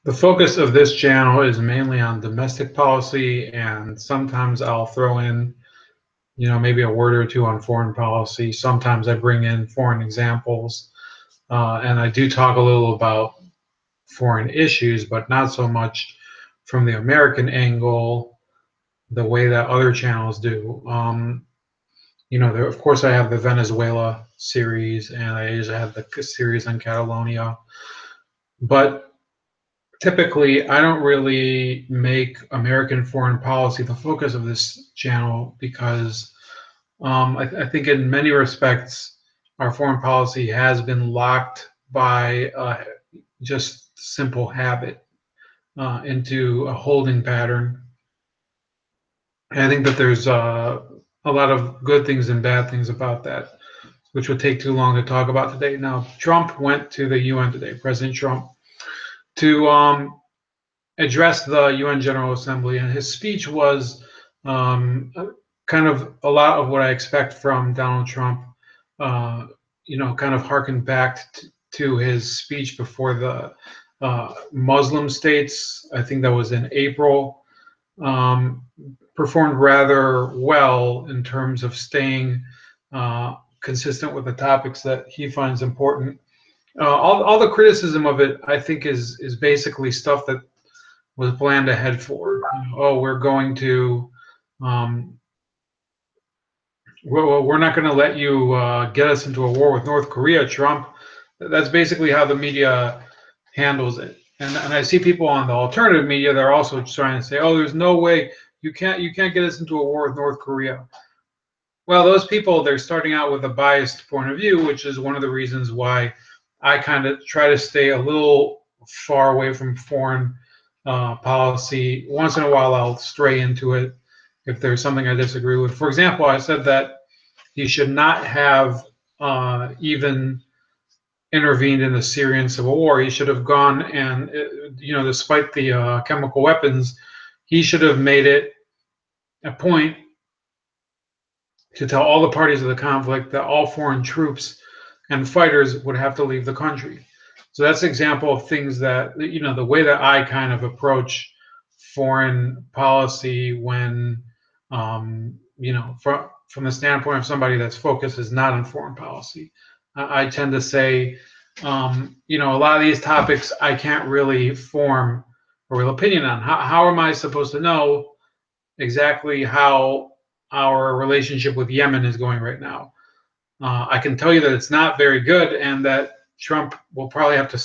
The focus of this channel is mainly on domestic policy, and sometimes I'll throw in, maybe a word or two on foreign policy. Sometimes I bring in foreign examples, and I do talk a little about foreign issues, but not so much from the American angle, the way that other channels do. Of course, I have the Venezuela series, and I usually have the series on Catalonia, but typically I don't really make American foreign policy the focus of this channel because I think in many respects our foreign policy has been locked by just simple habit into a holding pattern. And I think that there's a lot of good things and bad things about that, which would take too long to talk about today. Now, Trump went to the UN today, President Trump, to address the UN General Assembly, and his speech was kind of a lot of what I expect from Donald Trump. Kind of harkened back to his speech before the Muslim states. I think that was in April. Performed rather well in terms of staying consistent with the topics that he finds important. All the criticism of it, I think, is basically stuff that was planned ahead for. We're going to, we're not going to let you get us into a war with North Korea, Trump. That's basically how the media handles it. And I see people on the alternative media, they're also trying to say, oh, there's no way you can't get us into a war with North Korea. Well, those people, they're starting out with a biased point of view, which is one of the reasons why I kind of try to stay a little far away from foreign policy. Once in a while, I'll stray into it if there's something I disagree with. For example, I said that he should not have even intervened in the Syrian civil war. He should have gone and, despite the chemical weapons, he should have made it a point to tell all the parties of the conflict that all foreign troops and fighters would have to leave the country. So that's an example of things that, the way that I kind of approach foreign policy when, from the standpoint of somebody that's focused is not on foreign policy. I tend to say, a lot of these topics I can't really form a real opinion on. How am I supposed to know exactly how our relationship with Yemen is going right now? I can tell you that it's not very good, and that Trump will probably have to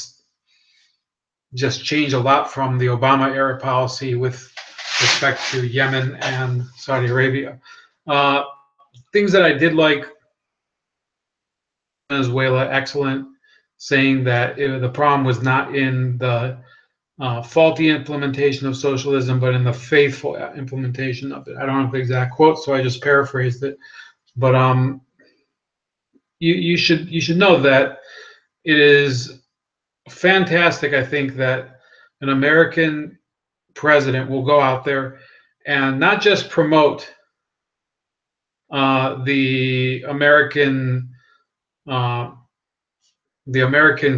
just change a lot from the Obama era policy with respect to Yemen and Saudi Arabia. Things that I did like: Venezuela, excellent, saying that the problem was not in the faulty implementation of socialism, but in the faithful implementation of it. I don't have the exact quote, so I just paraphrased it. But you should know that it is fantastic, I think, that an American president will go out there and not just promote the American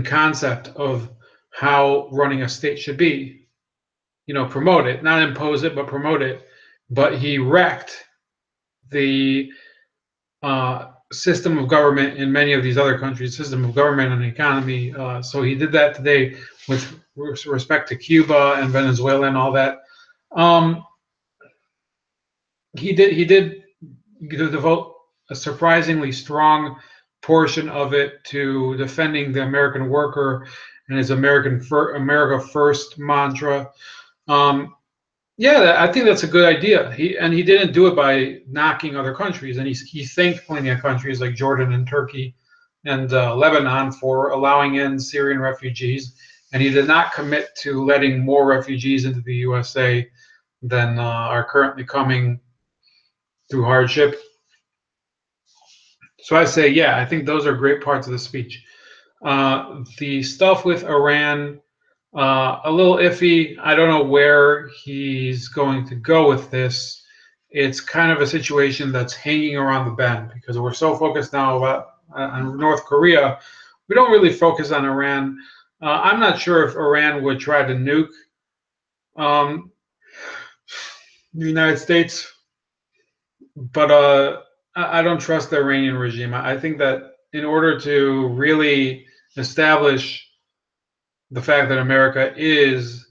concept of how running a state should be, promote it, not impose it, but promote it. But he wrecked the system of government in many of these other countries, system of government and economy. So he did that today with respect to Cuba and Venezuela and all that. He did devote a surprisingly strong portion of it to defending the American worker and his America First mantra. Yeah, I think that's a good idea. He didn't do it by knocking other countries, and he thanked plenty of countries like Jordan and Turkey and Lebanon for allowing in Syrian refugees, and he did not commit to letting more refugees into the USA than are currently coming through hardship. So I say, yeah, I think those are great parts of the speech. The stuff with Iran, a little iffy. I don't know where he's going to go with this. It's kind of a situation that's hanging around the bend because we're so focused now on North Korea. We don't really focus on Iran. I'm not sure if Iran would try to nuke um, the United States, but I don't trust the Iranian regime. I think that in order to really establish the fact that America is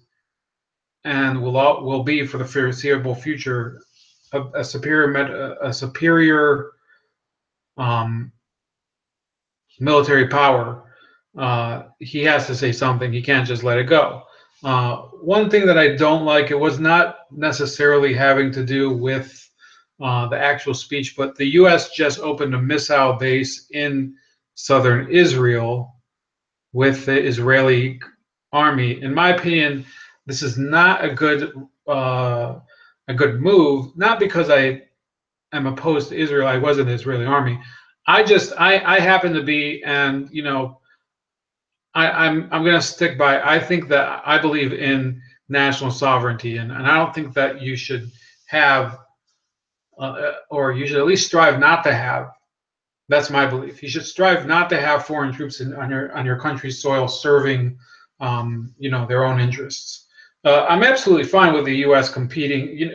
and will be for the foreseeable future a superior um, military power, he has to say something. He can't just let it go. One thing that I don't like, it was not necessarily having to do with the actual speech, but the U.S. just opened a missile base in southern Israel with the Israeli army. In my opinion, this is not a good move. Not because I am opposed to Israel. I was in the Israeli army. I happen to be, and I'm going to stick by. I think that I believe in national sovereignty, and I don't think that you should have, or you should at least strive not to have. That's my belief. You should strive not to have foreign troops on your country's soil serving, their own interests. I'm absolutely fine with the U.S. competing,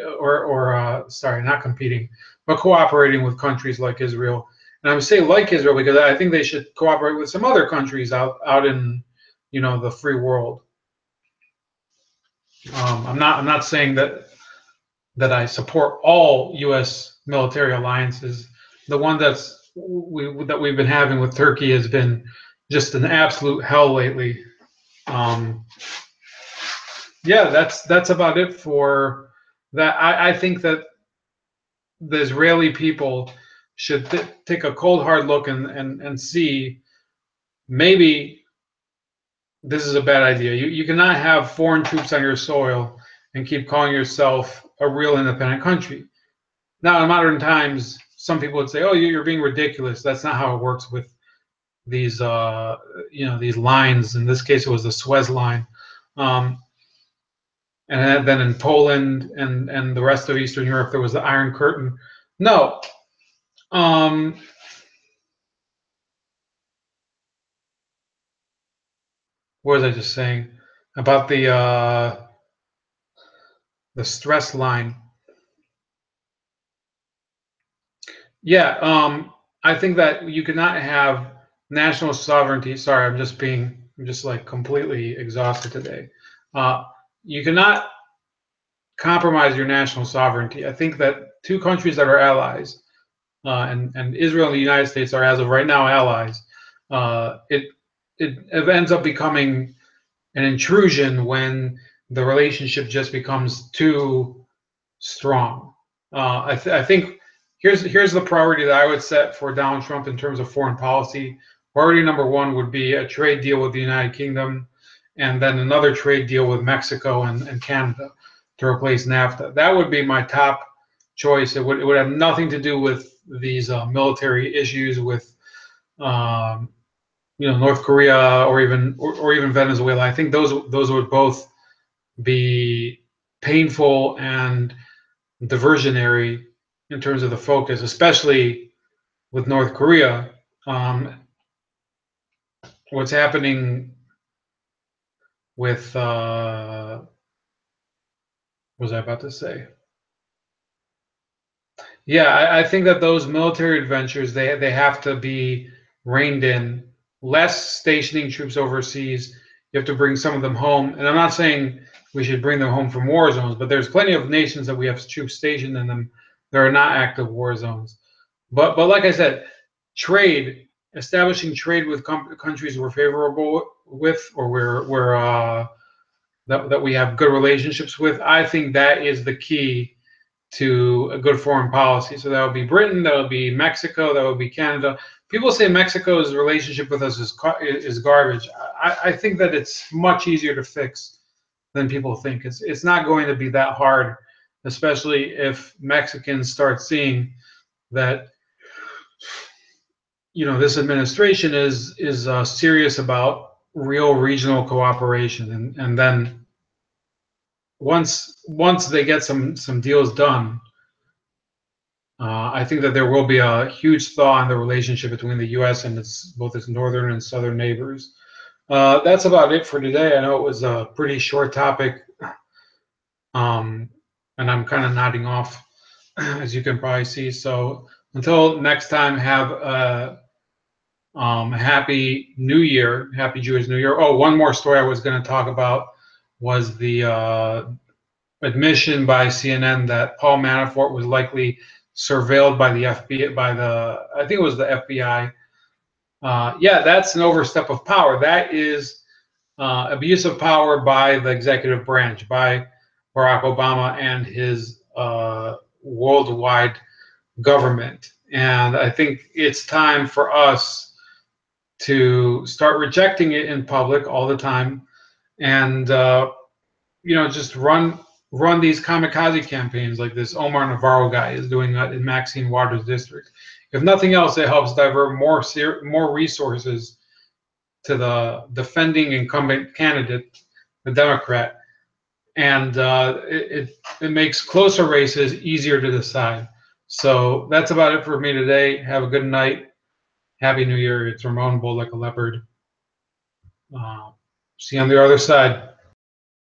sorry, not competing, but cooperating with countries like Israel. And I'm saying like Israel because I think they should cooperate with some other countries out in, the free world. I'm not saying that I support all U.S. military alliances. The one that we've been having with Turkey has been just an absolute hell lately. Um, yeah, that's about it for that. I think that the Israeli people should take a cold hard look and see maybe this is a bad idea. You cannot have foreign troops on your soil and keep calling yourself a real independent country. Now, in modern times, some people would say, "Oh, you're being ridiculous." That's not how it works with these, these lines. In this case, it was the Suez line, um, and then in Poland and the rest of Eastern Europe, there was the Iron Curtain. No, um, what was I just saying about the stress line? Yeah, I think that you cannot have national sovereignty. Sorry, I'm just like completely exhausted today. Uh, you cannot compromise your national sovereignty. I think that two countries that are allies, and Israel and the United States are, as of right now, allies. It ends up becoming an intrusion when the relationship just becomes too strong. I think here's the priority that I would set for Donald Trump in terms of foreign policy. Priority number one would be a trade deal with the United Kingdom, and then another trade deal with Mexico and Canada to replace NAFTA. That would be my top choice. It would have nothing to do with these military issues with North Korea or even Venezuela. I think those would both be painful and diversionary in terms of the focus, especially with North Korea. What's happening with what was I about to say? Yeah, I think that those military adventures they have to be reined in. Less stationing troops overseas. You have to bring some of them home, and I'm not saying we should bring them home from war zones, but there's plenty of nations that we have troops stationed in them that are not active war zones. But like I said, establishing trade with countries we're favorable with, or that we have good relationships with, I think that is the key to a good foreign policy. So that would be Britain, that would be Mexico, that would be Canada. People say Mexico's relationship with us is garbage. I think that it's much easier to fix than people think. It's not going to be that hard, especially if Mexicans start seeing that this administration is serious about real regional cooperation, and then once they get some deals done, I think that there will be a huge thaw in the relationship between the U.S. and both its northern and southern neighbors. That's about it for today. I know it was a pretty short topic, um, and I'm kind of nodding off, as you can probably see. So until next time, have a happy New Year, happy Jewish New Year. Oh, one more story I was going to talk about was the admission by CNN that Paul Manafort was likely surveilled by the FBI, I think it was the FBI. Yeah, that's an overstep of power. That is abuse of power by the executive branch, by Barack Obama and his worldwide government. And I think it's time for us to start rejecting it in public all the time, and just run these kamikaze campaigns like this Omar Navarro guy is doing in Maxine Waters district. If nothing else, it helps divert more resources to the defending incumbent candidate, the Democrat, and it makes closer races easier to decide. So that's about it for me today. Have a good night. Happy New Year. It's Ramon, Bold Like a Leopard. See you on the other side.